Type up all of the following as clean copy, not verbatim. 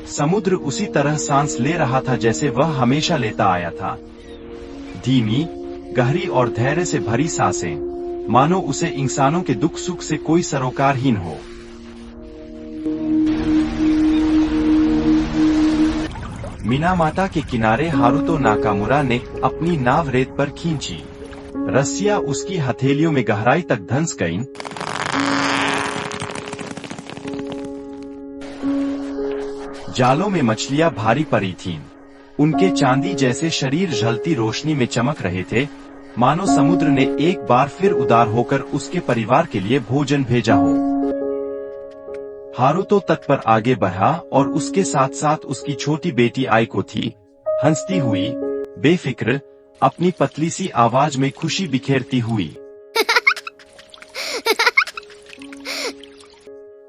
समुद्र उसी तरह सांस ले रहा था जैसे वह हमेशा लेता आया था। धीमी, गहरी और धैर्य से भरी सांसें, मानो उसे इंसानों के दुख सुख से कोई सरोकारहीन हो। मिनामाता के किनारे हारुतो नाकामुरा ने अपनी नाव रेत पर खींची। रस्सियां उसकी हथेलियों में गहराई तक धंस गईं। जालों में मछलियां भारी पड़ी थीं। उनके चांदी जैसे शरीर झलती रोशनी में चमक रहे थे, मानो समुद्र ने एक बार फिर उदार होकर उसके परिवार के लिए भोजन भेजा हो। हारुतो तट पर आगे बढ़ा और उसके साथ साथ उसकी छोटी बेटी आइको थी, हंसती हुई, बेफिक्र, अपनी पतली सी आवाज में खुशी बिखेरती हुई।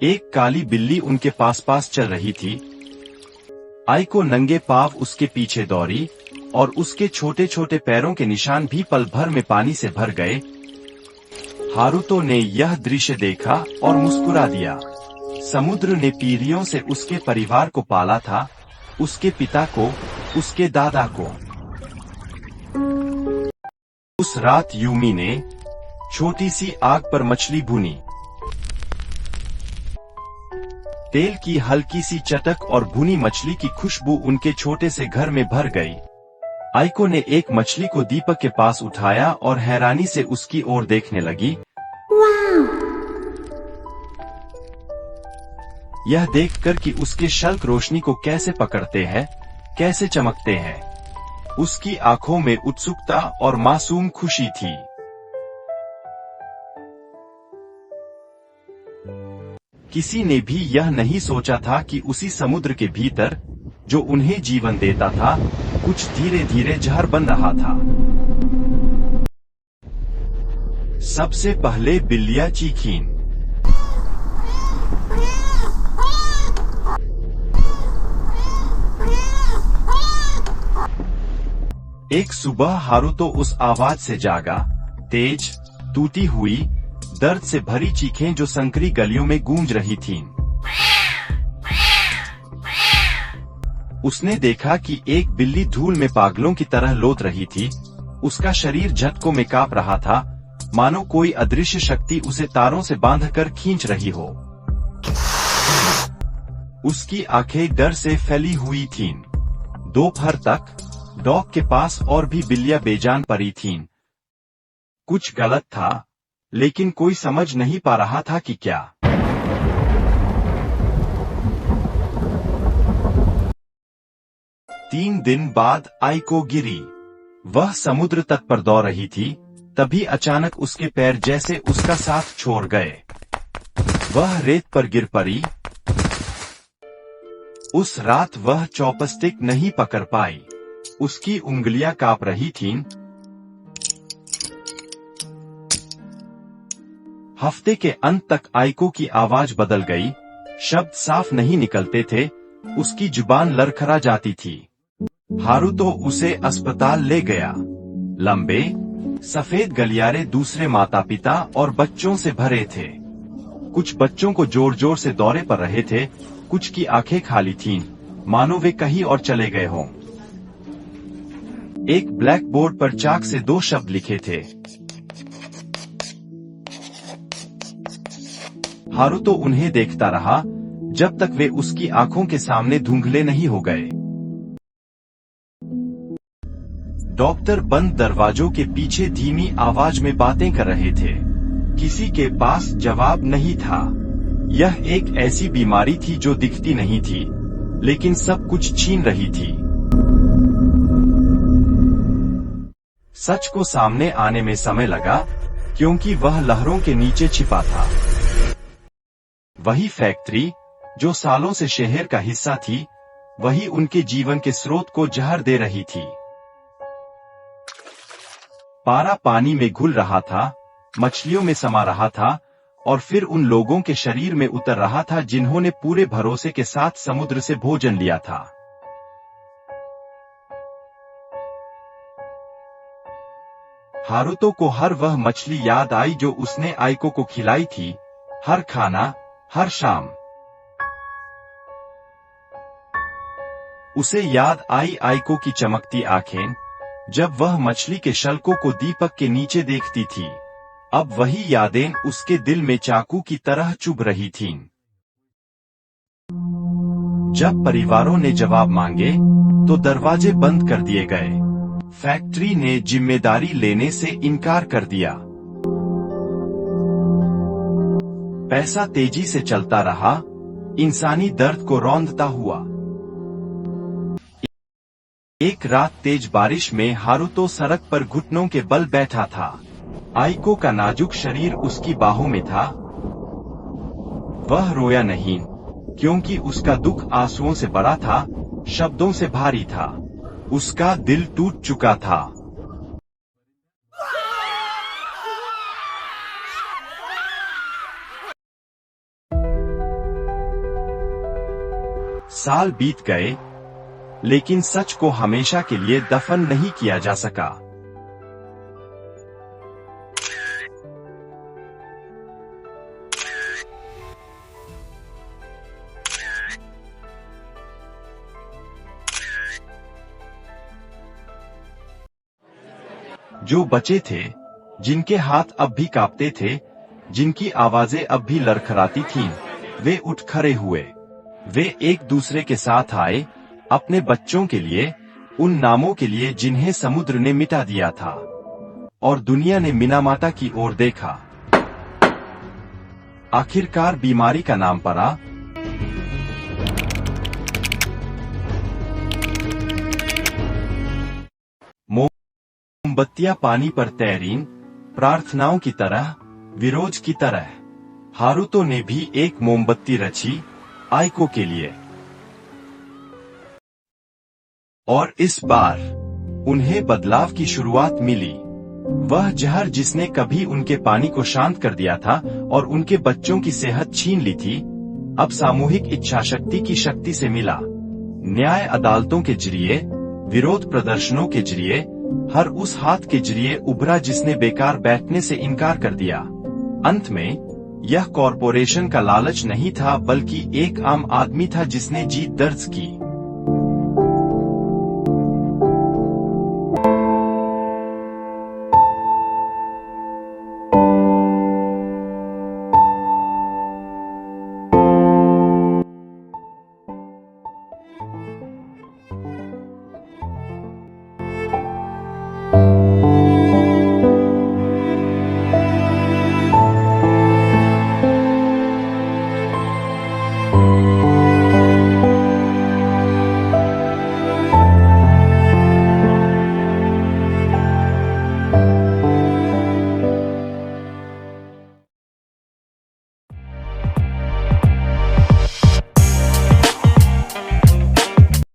एक काली बिल्ली उनके पास पास चल रही थी। आइको नंगे पांव उसके पीछे दौड़ी और उसके छोटे छोटे पैरों के निशान भी पल भर में पानी से भर गए। हारुतो ने यह दृश्य देखा और मुस्कुरा दिया। समुद्र ने पीढ़ियों से उसके परिवार को पाला था, उसके पिता को, उसके दादा को। उस रात यूमी ने छोटी सी आग पर मछली भुनी। तेल की हल्की सी चटक और भुनी मछली की खुशबू उनके छोटे से घर में भर गई। आइको ने एक मछली को दीपक के पास उठाया और हैरानी से उसकी ओर देखने लगी। यह देखकर कि उसके शल्क रोशनी को कैसे पकड़ते हैं, कैसे चमकते हैं। उसकी आंखों में उत्सुकता और मासूम खुशी थी। किसी ने भी यह नहीं सोचा था कि उसी समुद्र के भीतर, जो उन्हें जीवन देता था, कुछ धीरे धीरे जहर बन रहा था। सबसे पहले बिल्लियां चीखीं। एक सुबह हारुतो उस आवाज से जागा, तेज, टूटी हुई, दर्द से भरी चीखें जो संकरी गलियों में गूंज रही थीं। उसने देखा कि एक बिल्ली धूल में पागलों की तरह लोट रही थी। उसका शरीर झटकों में कांप रहा था, मानो कोई अदृश्य शक्ति उसे तारों से बांधकर खींच रही हो। उसकी आंखें डर से फैली हुई थीं। दोपहर तक डॉग के पास और भी बिल्लियां बेजान पड़ी थीं। कुछ गलत था, लेकिन कोई समझ नहीं पा रहा था कि क्या। तीन दिन बाद आइको गिरी। वह समुद्र तट पर दौड़ रही थी, तभी अचानक उसके पैर जैसे उसका साथ छोड़ गए। वह रेत पर गिर पड़ी। उस रात वह चॉपस्टिक नहीं पकड़ पाई। उसकी उंगलियां कांप रही थीं। हफ्ते के अंत तक आइको की आवाज बदल गई। शब्द साफ नहीं निकलते थे, उसकी जुबान लड़खड़ा जाती थी। हारुतो उसे अस्पताल ले गया। लंबे, सफेद गलियारे दूसरे माता पिता और बच्चों से भरे थे। कुछ बच्चों को जोर जोर से दौरे पर रहे थे, कुछ की आंखें खाली थीं, मानो वे कहीं और चले गए हों। एक ब्लैक बोर्ड पर चाक से 2 शब्द लिखे थे। हारुतो उन्हें देखता रहा, जब तक वे उसकी आंखों के सामने धुंधले नहीं हो गए। डॉक्टर बंद दरवाजों के पीछे धीमी आवाज में बातें कर रहे थे। किसी के पास जवाब नहीं था। यह एक ऐसी बीमारी थी जो दिखती नहीं थी, लेकिन सब कुछ छीन रही थी। सच को सामने आने में समय लगा, क्योंकि वह लहरों के नीचे छिपा था। वही फैक्ट्री, जो सालों से शहर का हिस्सा थी, वही उनके जीवन के स्रोत को जहर दे रही थी। पारा पानी में घुल रहा था, मछलियों में समा रहा था, और फिर उन लोगों के शरीर में उतर रहा था जिन्होंने पूरे भरोसे के साथ समुद्र से भोजन लिया था। हारुतो को हर वह मछली याद आई जो उसने आइको को खिलाई थी, हर खाना, हर शाम। उसे याद आई आइको की चमकती आंखें, जब वह मछली के शल्कों को दीपक के नीचे देखती थी। अब वही यादें उसके दिल में चाकू की तरह चुभ रही थीं। जब परिवारों ने जवाब मांगे, तो दरवाजे बंद कर दिए गए। फैक्ट्री ने जिम्मेदारी लेने से इनकार कर दिया। पैसा तेजी से चलता रहा, इंसानी दर्द को रौंदता हुआ। एक रात तेज बारिश में हारुतो सड़क पर घुटनों के बल बैठा था। आइको का नाजुक शरीर उसकी बाहों में था। वह रोया नहीं, क्योंकि उसका दुख आंसुओं से बड़ा था, शब्दों से भारी था। उसका दिल टूट चुका था। साल बीत गए, लेकिन सच को हमेशा के लिए दफन नहीं किया जा सका। जो बचे थे, जिनके हाथ अब भी कांपते थे, जिनकी आवाजें अब भी लड़खड़ाती थीं, वे उठ खड़े हुए। वे एक दूसरे के साथ आए, अपने बच्चों के लिए, उन नामों के लिए जिन्हें समुद्र ने मिटा दिया था। और दुनिया ने मिनामाटा की ओर देखा। आखिरकार बीमारी का नाम पड़ा। मोमबत्तियां पानी पर तैरीं, प्रार्थनाओं की तरह, विरोध की तरह। हारुतो ने भी एक मोमबत्ती रची, आइको के लिए। और इस बार उन्हें बदलाव की शुरुआत मिली। वह जहर जिसने कभी उनके पानी को शांत कर दिया था और उनके बच्चों की सेहत छीन ली थी, अब सामूहिक इच्छाशक्ति की शक्ति से मिला। न्याय अदालतों के जरिए, विरोध प्रदर्शनों के जरिए, हर उस हाथ के जरिए उभरा जिसने बेकार बैठने से इनकार कर दिया। अंत में यह कॉरपोरेशन का लालच नहीं था, बल्कि एक आम आदमी था जिसने जीत दर्ज की।